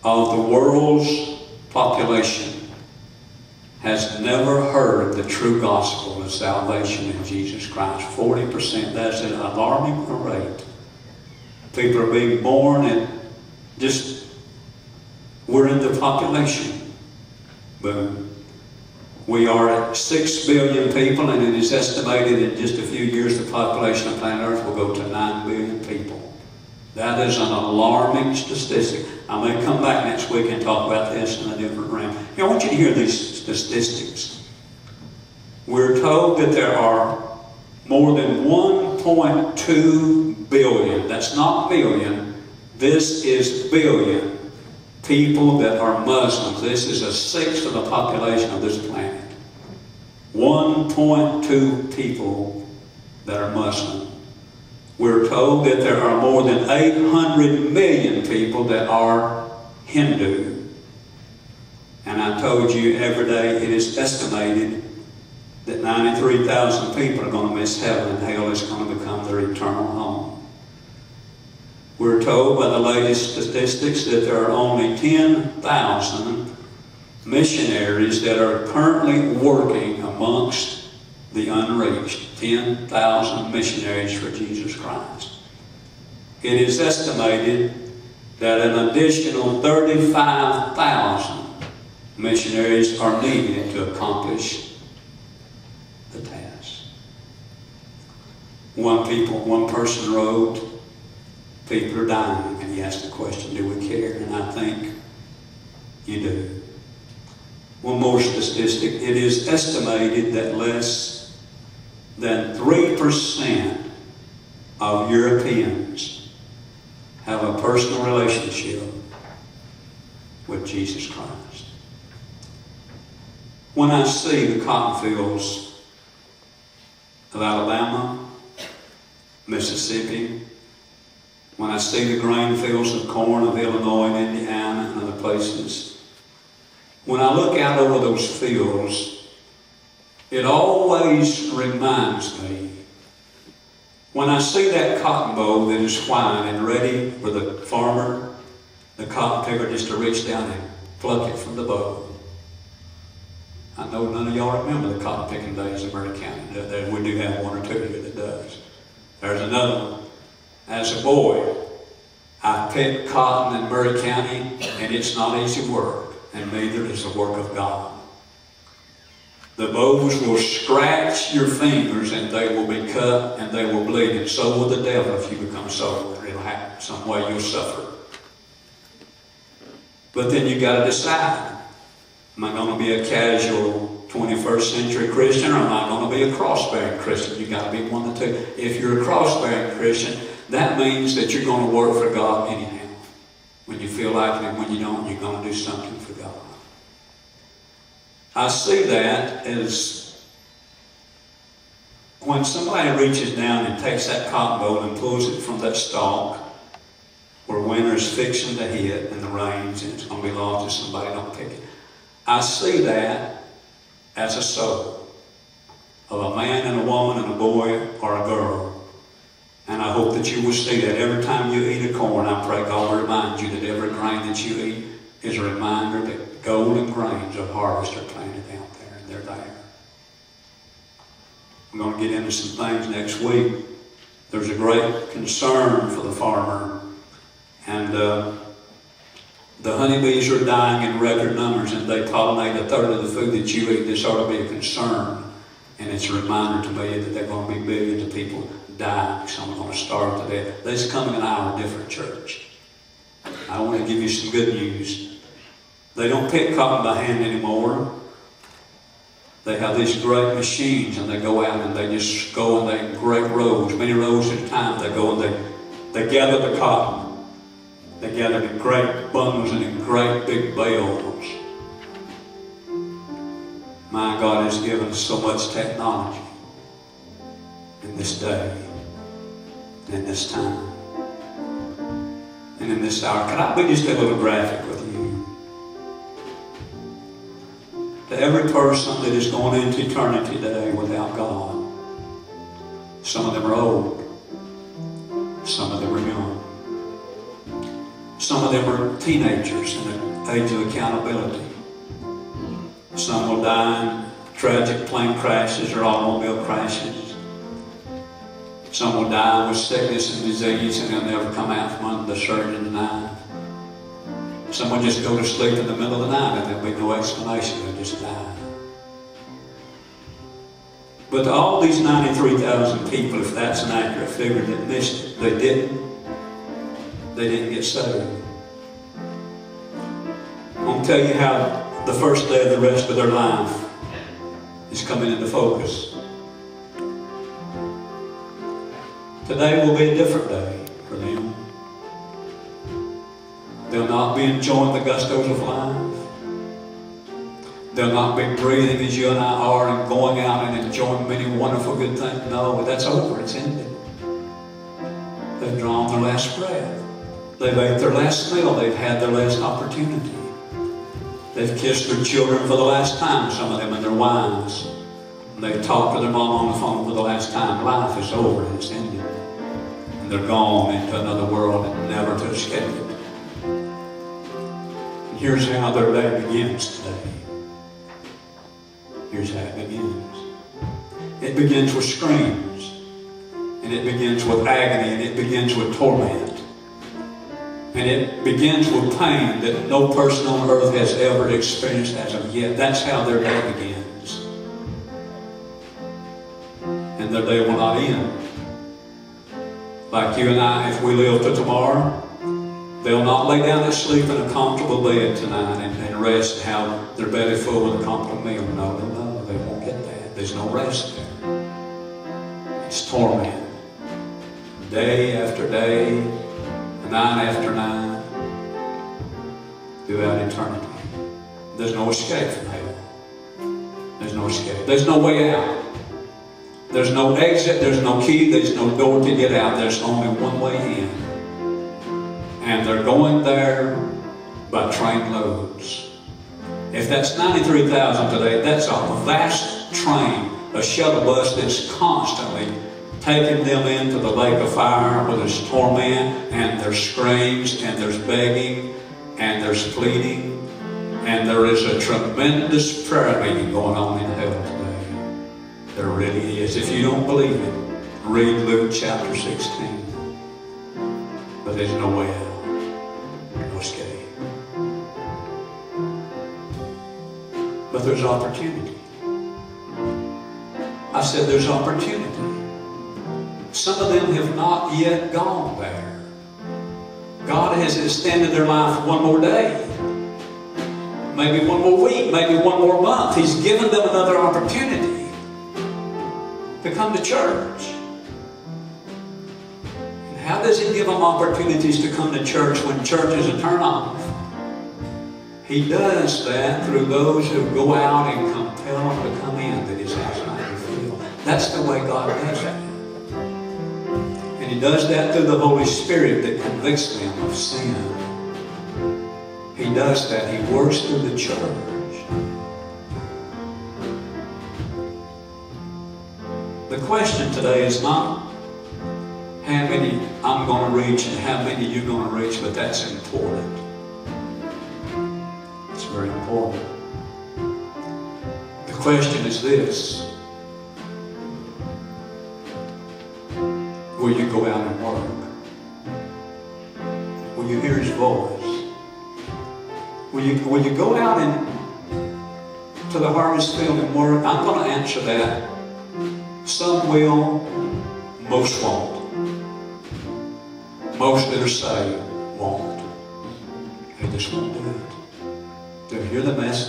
of the world's population has never heard the true gospel of salvation in Jesus Christ. 40%, that's an alarming rate. People are being born and we're in the population. Boom. We are at 6 billion people, and it is estimated in just a few years the population of planet Earth will go to 9 billion people. That is an alarming statistic. I may come back next week and talk about this in a different realm. I want you to hear these statistics. We're told that there are more than 1.2 billion, that's not million, this is billion, people that are Muslims. This is a sixth of the population of this planet. 1.2 people that are Muslim. We're told that there are more than 800 million people that are Hindu. And I told you every day it is estimated that 93,000 people are going to miss heaven, and hell is going to become their eternal home. We're told by the latest statistics that there are only 10,000 missionaries that are currently working amongst the unreached. 10,000 missionaries for Jesus Christ. It is estimated that an additional 35,000 missionaries are needed to accomplish the task. One person wrote, people are dying, and he asked the question, do we care? And I think you do. One more statistic, it is estimated that less than 3% of Europeans have a personal relationship with Jesus Christ. When I see the cotton fields of Alabama, Mississippi, when I see the grain fields of corn of Illinois and Indiana and other places, when I look out over those fields, it always reminds me, when I see that cotton boll that is white and ready for the farmer, the cotton picker, just to reach down and pluck it from the boll. I know none of y'all remember the cotton picking days in Murray County. We do have one or two here that does. There's another one. As a boy, I picked cotton in Murray County, and it's not easy work, and neither is the work of God. The bows will scratch your fingers, and they will be cut, and they will bleed, and so will the devil if you become sober. It'll happen. Some way you'll suffer. But then you got to decide, am I going to be a casual 21st century Christian, or am I going to be a cross-bearing Christian? You got to be one of the two. If you're a cross-bearing Christian, that means that you're going to work for God anyhow. When you feel like it, and when you don't, you're going to do something for God. I see that as when somebody reaches down and takes that cotton boll and pulls it from that stalk where winter is fixing to hit and the rains and it's going to be lost if somebody don't pick it. I see that as a soul of a man and a woman and a boy or a girl. And I hope that you will see that every time you eat a corn, I pray God will remind you that every grain that you eat is a reminder that golden grains of harvest are planted out there, and they're there. I'm going to get into some things next week. There's a great concern for the farmer, and the honeybees are dying in record numbers, and they pollinate a third of the food that you eat. This ought to be a concern, and it's a reminder to me that there are going to be billions of people dying. Some are going to starve to death. This is coming in our different church. I want to give you some good news. They don't pick cotton by hand anymore. They have these great machines, and they go out and they just go and they great rows, many rows at a time. They go and they gather the cotton. They gather in great bundles and in great big bales. My God has given us so much technology in this day, and in this time, and in this hour. Can I be just a little graphic with you? To every person that is going into eternity today without God, some of them are old, some of them are young. Some of them are teenagers in the age of accountability. Some will die in tragic plane crashes or automobile crashes. Some will die with sickness and disease and they'll never come out from under the surgeon's knife. Some will just go to sleep in the middle of the night and there'll be no explanation, they'll just die. But all these 93,000 people, if that's an accurate figure, that missed it, they didn't get saved. I'm going to tell you how the first day of the rest of their life is coming into focus. Today will be a different day for them. They'll not be enjoying the gustos of life. They'll not be breathing as you and I are and going out and enjoying many wonderful good things. No, that's over. It's ended. They've drawn their last breath. They've ate their last meal. They've had their last opportunity. They've kissed their children for the last time, some of them, and their wives. They've talked to their mom on the phone for the last time. Life is over and it's ended. And they're gone into another world and never to escape it. And here's how their day begins today. Here's how it begins. It begins with screams. And it begins with agony. And it begins with torment. And it begins with pain that no person on earth has ever experienced as of yet. That's how their day begins. And their day will not end. Like you and I, if we live to tomorrow, they'll not lay down and sleep in a comfortable bed tonight and rest and have their belly full with a comfortable meal. No, they won't get that. There's no rest there. It's torment. Day after day, night after night, throughout eternity. There's no escape from hell. There's no escape. There's no way out. There's no exit. There's no key. There's no door to get out. There's only one way in. And they're going there by train loads. If that's 93,000 today, that's a vast train, a shuttle bus that's constantly taking them into the lake of fire where there's torment and there's screams and there's begging and there's pleading and there is a tremendous prayer meeting going on in hell today. There really is. If you don't believe it, read Luke chapter 16. But there's no way out. No escape. But there's opportunity. I said there's opportunity. Some of them have not yet gone there. God has extended their life one more day. Maybe one more week, maybe one more month. He's given them another opportunity to come to church. And how does He give them opportunities to come to church when church is a turn-off? He does that through those who go out and compel them to come in that His house might be filled. That's the way God does that. He does that through the Holy Spirit that convicts them of sin. He does that. He works through the church. The question today is not how many I'm going to reach and how many you're going to reach, but that's important. It's very important. The question is this. Will you go out and work? Will you hear His voice? Will you go out and to the harvest field and work? I'm going to answer that. Some will, most won't. Most that are saved won't. They just won't do it. They'll hear the message.